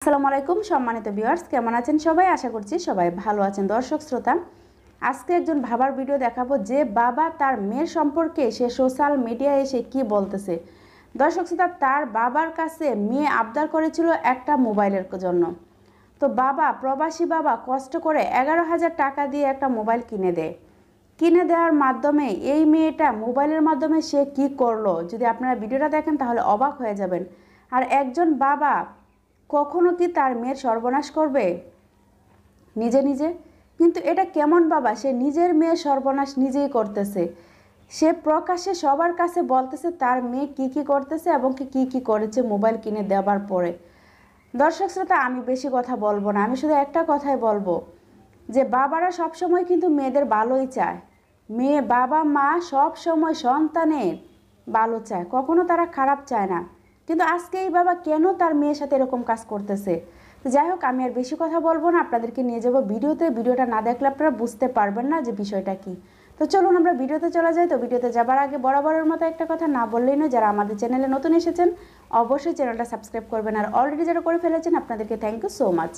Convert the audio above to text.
আসসালামু আলাইকুম সম্মানিত ভিউয়ার্স, কেমন আছেন সবাই? আশা করছি সবাই ভালো আছেন। দর্শক শ্রোতা, আজকে একজন বাবার ভিডিও দেখাবো যে বাবা তার মেয়ের সম্পর্কে সে সোশ্যাল মিডিয়ায় এসে কি বলতেছে। দর্শক শ্রোতা, তার বাবার কাছে মেয়ে আবদার করেছিল একটা মোবাইলের জন্য। তো বাবা, প্রবাসী বাবা কষ্ট করে 11,000 টাকা দিয়ে একটা মোবাইল কিনে দেয়। কিনে দেওয়ার মাধ্যমে এই মেয়েটা মোবাইলের মাধ্যমে সে কি করলো, যদি আপনারা ভিডিওটা দেখেন তাহলে অবাক হয়ে যাবেন। আর একজন বাবা কখনো কি তার মেয়ের সর্বনাশ করবে নিজে নিজে? কিন্তু এটা কেমন বাবা, সে নিজের মেয়ের সর্বনাশ নিজেই করতেছে। সে প্রকাশ্যে সবার কাছে বলতেছে তার মেয়ে কি কি করতেছে এবং কি কি করেছে মোবাইল কিনে দেওয়ার পরে। দর্শক শ্রোতা, আমি বেশি কথা বলবো না, আমি শুধু একটা কথাই বলবো যে বাবারা সবসময় কিন্তু মেয়েদের ভালোই চায়। মেয়ে, বাবা মা সব সময় সন্তানের ভালো চায়, কখনো তারা খারাপ চায় না। কিন্তু আজকে এই বাবা কেন তার মেয়ের সাথে এরকম কাজ করতেছে? তো যাই হোক, আমি আর বেশি কথা বলবো না, আপনাদেরকে নিয়ে যাবো ভিডিওতে। ভিডিওটা না দেখলে আপনারা বুঝতে পারবেন না যে বিষয়টা কি। তো চলুন আমরা ভিডিওতে চলে যাই। তো ভিডিওতে যাবার আগে বরাবরের মতো একটা কথা না বললেই নয়, যারা আমাদের চ্যানেলে নতুন এসেছেন অবশ্যই চ্যানেলটা সাবস্ক্রাইব করবেন, আর অলরেডি যারা করে ফেলেছেন আপনাদেরকে থ্যাংক ইউ সো মাচ।